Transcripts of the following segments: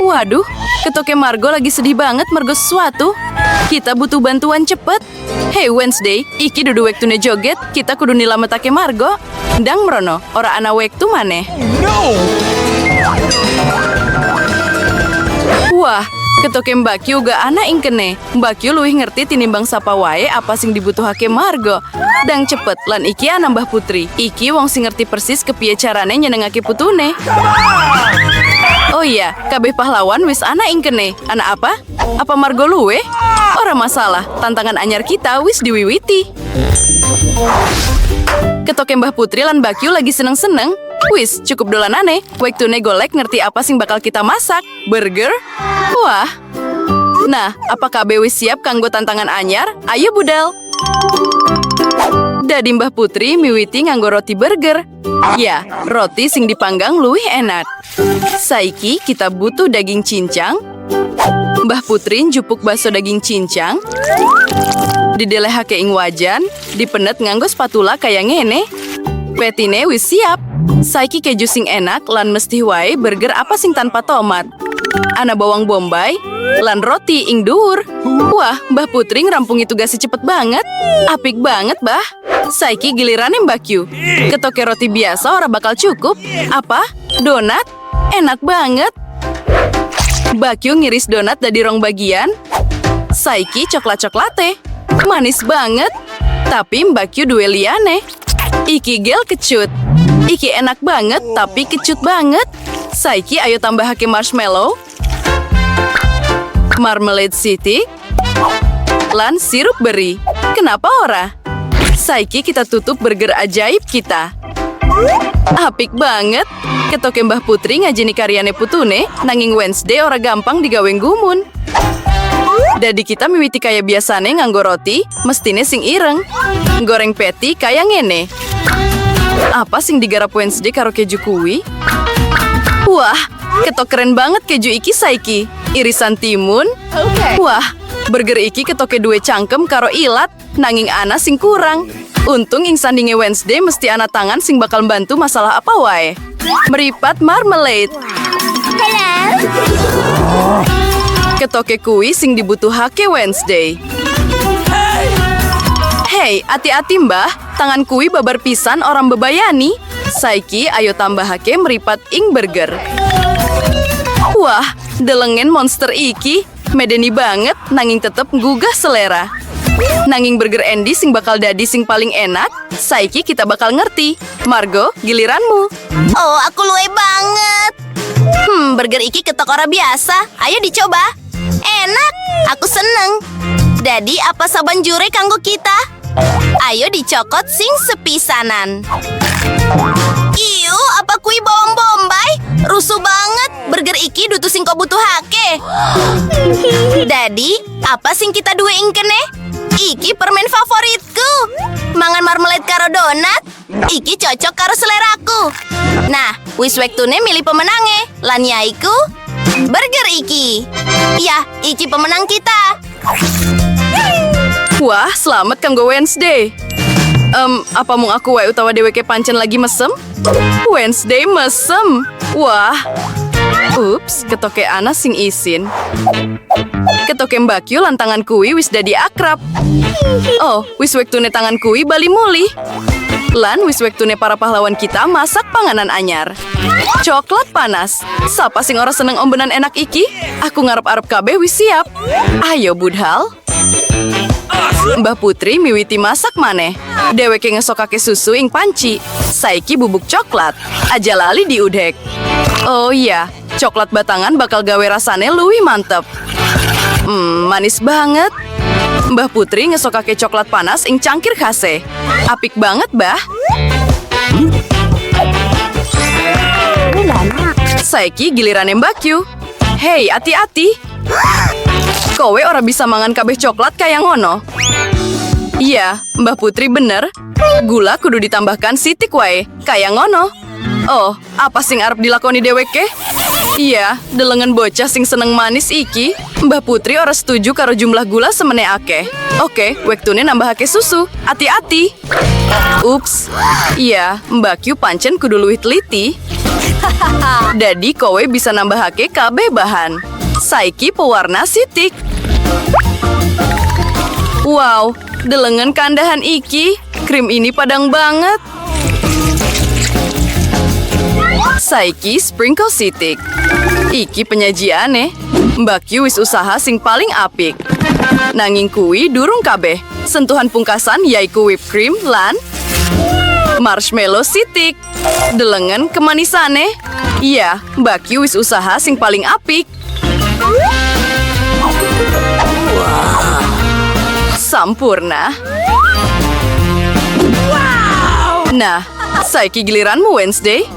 Waduh, ketoke Margo lagi sedih banget mergo sesuatu. Kita butuh bantuan cepet. Hey Wednesday, iki dudu wektune joget, kita kudu nilametake Margo. Ndang merono, ora ana wektu maneh. Wah, ketoke Mbakyu gak ana ing kene. Mbakyu luwih ngerti tinimbang sapa wae apa sing dibutuhake Margo. Dang cepet, lan iki ana Mbah Putri. Iki wong sing ngerti persis kepiye carane nyenengake putune. Oh iya, kabeh pahlawan wis ana ing kene. Ana apa? Apa Margo luwe? Ora masalah, tantangan anyar kita wis diwiwiti. Ketoke Mbah Putri lan Mbakyu lagi seneng-seneng. Wis, cukup dolanane. Wektune golek ngerti apa sing bakal kita masak. Burger? Wah. Nah, apa kabeh wis siap kanggo tantangan anyar? Ayo budal. Dadi Mbah Putri miwiti nganggo roti burger. Ya, roti sing dipanggang luwih enak. Saiki kita butuh daging cincang. Mbah Putri njupuk bakso daging cincang. Didelehake ing wajan, dipenet nganggo spatula kaya ngene. Petine wis siap. Saiki keju sing enak lan mesti wae burger apa sing tanpa tomat. Ana bawang bombay lan roti ing dhuwur. Wah, Mbah Putri ngrampungi tugasnya cepet banget. Apik banget, Mbah. Saiki gilirane Mbakyu. Ketoke roti biasa ora bakal cukup. Apa? Donat? Enak banget. Mbakyu ngiris donat dari rong bagian. Saiki coklat-coklate. Manis banget. Tapi Mbakyu duwe liyane. Iki gel kecut. Iki enak banget, tapi kecut banget. Saiki ayo tambahake marshmallow. Marmalade City. Lan sirup beri. Kenapa ora? Saiki kita tutup burger ajaib kita. Apik banget. Ketoke Mbah Putri ngajeni karyane putune, nanging Wednesday ora gampang digawe gumun. Dadi kita miwiti kaya biasane nganggo roti, mestine sing ireng. Goreng patty kaya ngene. Apa sing digarap Wednesday karo keju kuwi? Wah, ketok keren banget keju iki saiki. Irisan timun. Wah, burger iki ketoke duwe cangkem karo ilat, nanging ana sing kurang. Untung ing sandinge Wednesday mesti ana tangan sing bakal bantu masalah apa wae. Meripat marmalade. Ketoke kuwi sing dibutuhake Wednesday. Hey, ati-ati Mbah, tangan kuwi babar pisan orang bebayani. Saiki ayo tambahake meripat ing burger. Wah, delengen monster iki, medeni banget nanging tetep nggugah selera. Nanging burger Andy sing bakal dadi sing paling enak, saiki kita bakal ngerti. Margo, giliranmu. Oh, aku luwe banget. Burger iki ketok ora biasa. Ayo dicoba. Enak, aku seneng. Dadi apa saban jure kanggo kita? Ayo dicokot sing sepisanan. Iu, apa kui bawang bombay? Rusuh banget. Burger iki dudu sing kau butuhake. Dadi, apa sing kita duwe ing kene? Iki permen favoritku. Mangan marmalade karo donat. Iki cocok karo seleraku. Nah, wis wektune milih pemenange. Lan yaiku burger iki. Ya, iki pemenang kita. Wah, selamat kanggo Wednesday. Apa mung aku wae utawa dheweke pancen lagi mesem? Wednesday mesem. Wah. Ups, ketoke ana sing isin. Ketoke Mbakyu lan tangan kuwi wis dadi akrab. Oh, wis wektune tangan kuwi bali mulih. Lan wis wektune para pahlawan kita masak panganan anyar. Coklat panas. Sapa sing ora seneng ombenan enak iki? Aku ngarep-arep kabeh wis siap. Ayo budhal. Mbah Putri miwiti masak maneh. Dheweke ngesokake susu ing panci. Saiki bubuk coklat. Aja lali diudhek. Oh iya, coklat batangan bakal gawe rasane luwih mantep. Manis banget. Mbah Putri ngesokake coklat panas ing cangkir khase. Apik banget, Mbah. Saiki gilirane Mbakyu. Hey, hati-hati. Kowe ora bisa mangan kabeh coklat kaya ngono. Iya, Mbah Putri bener. Gula kudu ditambahkan sitik wae, kaya ngono. Oh, apa sing arep dilakoni dheweke? Iya, delengen bocah sing seneng manis iki. Mbah Putri ora setuju karo jumlah gula semene akeh. Oke, wektune nambahake susu. Hati-hati. Ups. Iya, Mbakyu pancen kudu luwih teliti. Dadi kowe bisa nambahake kabeh bahan. Saiki pewarna sitik. Wow, delengen kandahan iki. Krim ini padang banget. Saiki sprinkle sitik. Iki penyajiane. Mbak Q wis usaha sing paling apik. Nanging kuwi durung kabeh. Sentuhan pungkasan yaiku whipped cream lan marshmallow sitik. Delengen kemanisane. Iya, Mbak Q wis usaha sing paling apik. Sampurna. Nah, saiki giliranmu Wednesday.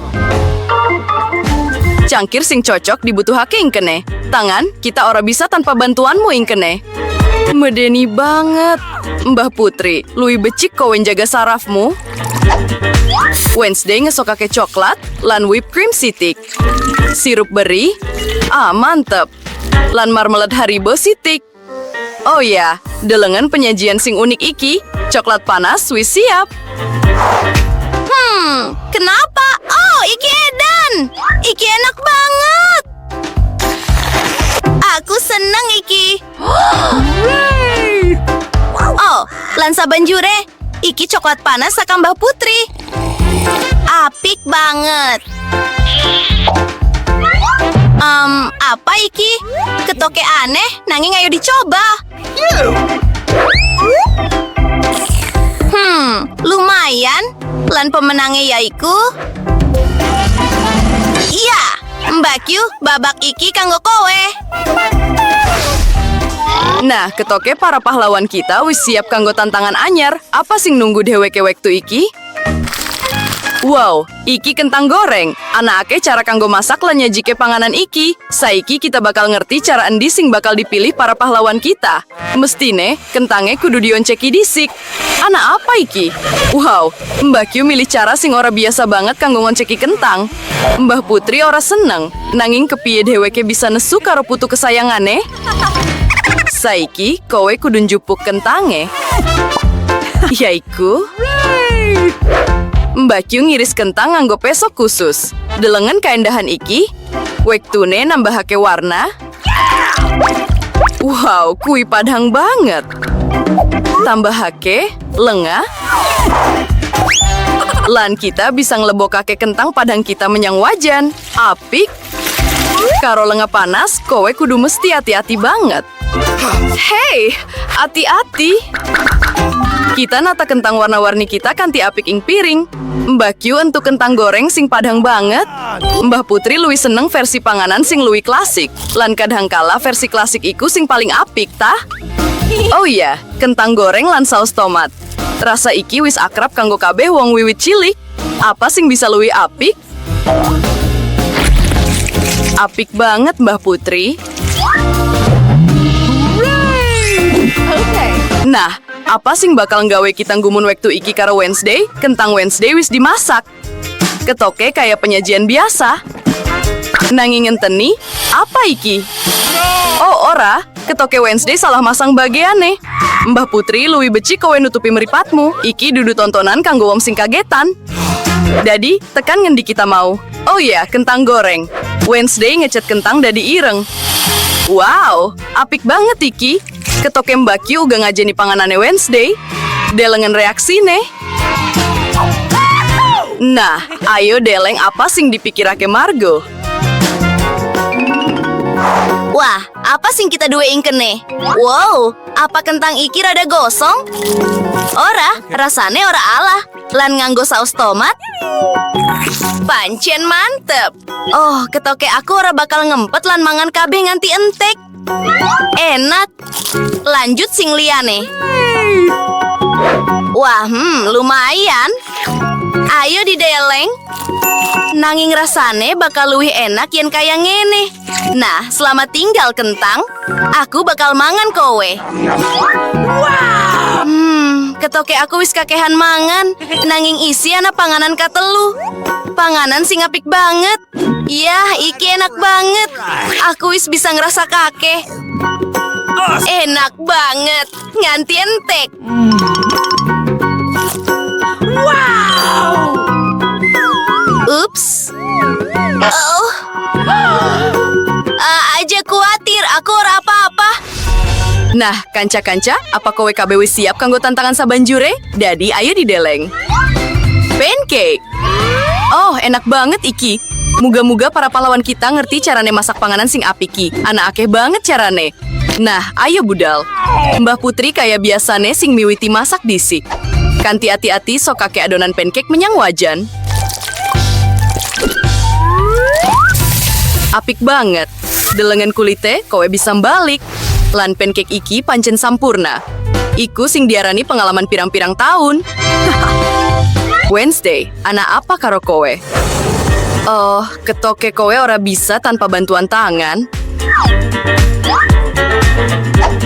Cangkir sing cocok dibutuhake ingkene. Tangan, kita ora bisa tanpa bantuanmu ingkene. Medeni banget. Mbah Putri, luwih becik kowe jaga sarafmu. Wednesday ngesokake coklat lan whipped cream sitik. Sirup beri. Mantep. Lan marmalade Haribo sitik. Oh ya, delengen penyajian sing unik iki. Coklat panas wis siap. Kenapa? Oh, iki edan. Iki enak banget. Aku seneng iki. Oh, lan saban jure. Iki coklat panas saka Mbah Putri. Apik banget. Apa iki? Ketoke aneh, nanging ayo dicoba. Lumayan. Lan pemenangnya yaiku... Iya, Mbak Q, babak iki kanggo kowe. Nah, ketoke para pahlawan kita wis siap kanggo tantangan anyar. Apa sing nunggu dheweke wektu iki? Wow, iki kentang goreng. Anake cara kanggo masak lan nyajike panganan iki. Saiki kita bakal ngerti cara endi sing bakal dipilih para pahlawan kita. Mestine, kentange kudu dionceki disik. Ana apa iki? Wow, Mbak Q milih cara sing ora biasa banget kanggo ngonceki kentang. Mbah Putri ora seneng, nanging kepiye dheweke bisa nesu karo putu kesayangane? Saiki, kowe kudu njupuk kentange. Yaiku... Mbak Q ngiris kentang nganggo pesok khusus. Delengen kaendahan iki, wektune nambahake warna. Wow, kui padang banget. Tambahake lenga. Lan kita bisa nglebokake kentang padang kita menyang wajan. Apik. Karo lenga panas, kowe kudu mesti hati-hati banget. Hey, hati-hati. Kita nata kentang warna-warni kita kanthi apik ing piring. Mbak Q entuk kentang goreng sing padang banget. Mbah Putri luwih seneng versi panganan sing luwih klasik. Lan kadhangkala versi klasik iku sing paling apik, tah? Oh iya, kentang goreng lan saus tomat. Rasa iki wis akrab kanggo kabeh wong wiwit cilik. Apa sing bisa luwih apik? Apik banget, Mbah Putri. Nah, apa sing bakal nggawe kita nggumun wektu iki karo Wednesday? Kentang Wednesday wis dimasak. Ketoke kayak penyajian biasa. Nanging ngenteni, apa iki? Oh, ora. Ketoke Wednesday salah masang bagiane. Mbah Putri luwih becik kowe nutupi meripatmu. Iki dudu tontonan kanggo wong sing kagetan. Dadi, tekan ngendi kita mau? Oh iya, kentang goreng. Wednesday ngecet kentang dadi ireng. Wow, apik banget iki. Ketoke Mbak Q uga ngajeni panganane Wednesday. Delengen reaksine. Nah, ayo deleng apa sing dipikirake Margo. Wah, apa sing kita duwe ingkene? Wow, apa kentang iki rada gosong? Ora, rasane ora alah. Lan nganggo saus tomat? Pancen mantep. Oh, ketoke aku ora bakal ngempet lan mangan kabeh nganti entek. Enak. Lanjut sing liyane. Wah, lumayan. Ayo dideleng. Nanging rasane bakal luwih enak yen kaya ngene. Nah, selamat tinggal kentang. Aku bakal mangan kowe. Ketoke aku wis kakehan mangan. Nanging isi ana panganan katelu. Panganan sing apik banget. Yah, iki enak banget. Aku wis bisa ngerasa kakek. Enak banget. Nganti entek. Wow. Ups. Oh. Aja khawatir, aku ora apa-apa. Nah, kanca-kanca, apa kowe KBW siap kanggo tantangan sabanjure? Dadi, ayo dideleng. Pancake. Oh, enak banget iki. Muga-muga para pahlawan kita ngerti carane masak panganan sing apik ki. Anak akeh banget carane. Nah, ayo budal. Mbah Putri kaya biasane sing miwiti masak disik. Kanti ati-ati sok kakek adonan pancake menyang wajan. Apik banget. Delengen kulite kowe bisa balik. Lan pancake iki pancen sampurna. Iku sing diarani pengalaman pirang-pirang tahun. Wednesday, anak apa karo kowe? Oh, ketoke kowe ora bisa tanpa bantuan tangan.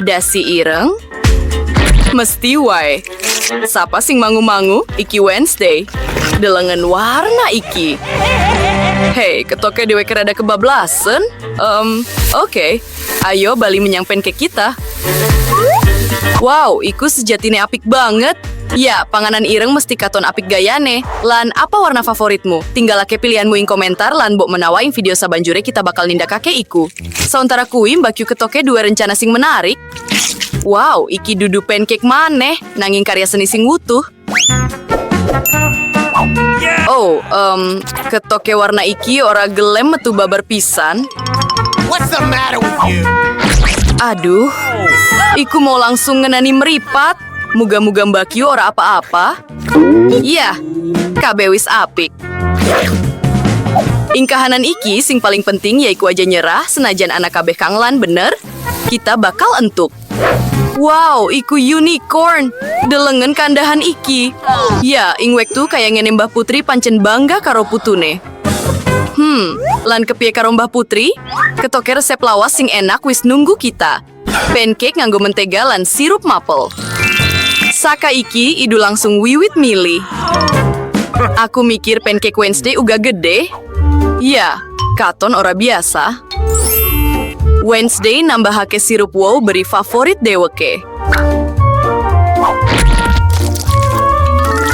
Dasi ireng? Mesti wae. Sapa sing mangu-mangu? Iki Wednesday. Delengen warna iki. Hei, ketoke dewe kerada kebablasan? Oke. Ayo bali menyang pancake kita. Wow, iku sejatine apik banget. Ya, panganan ireng mesti katon apik gayane. Lan, apa warna favoritmu? Tinggalake pilihanmu ing komentar lan mbok menawa ing video sabanjure kita bakal nindakake iku. Sauntara kuwi Mbak Q ketoke dua rencana sing menarik. Wow, iki dudu pancake maneh, nanging karya seni sing wutuh. Oh, ketoke warna iki ora gelem metu babar pisan. What's the matter with you? Aduh, iku mau langsung ngenani meripat. Muga-muga Mbak Q ora apa-apa. Iya, kabeh wis apik. Ing kahanan iki sing paling penting yaiku aja nyerah senajan anak kabeh kanglan bener. Kita bakal entuk. Wow, iku unicorn. Delengen kandahan iki. Ya, ing wektu kaya ngene Mbah Putri pancen bangga karo putune. Lan kepiye karo Mbah Putri? Ketoke resep lawas sing enak wis nunggu kita. Pancake nganggo mentega lan sirup maple. Saka iki idu langsung wiwit milih. Aku mikir pancake Wednesday uga gede. Ya, katon ora biasa. Wednesday nambahake sirup wow beri favorit deweke.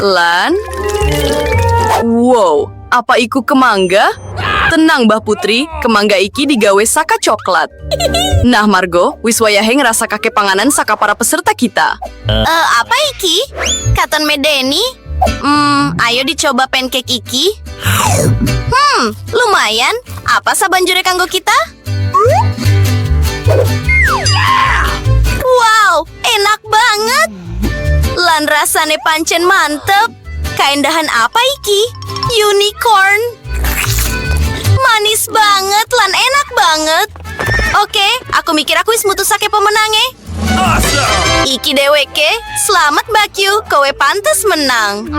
Lan, wow, apa iku kemangga? Tenang Mbah Putri, kemangga iki digawe saka coklat. Nah Margo, wis wayahe ngerasa kakek panganan saka para peserta kita. Apa iki? Katon medeni? Ayo dicoba pancake iki. Lumayan. Apa sabanjure kanggo kita? Wow, enak banget. Lan rasane pancen mantep. Kaendahan apa iki? Unicorn. Manis banget lan enak banget. Oke, aku mikir aku wis mutusake pemenange. Awesome! Iki deweke, selamat Mbak Q, kowe pantes menang.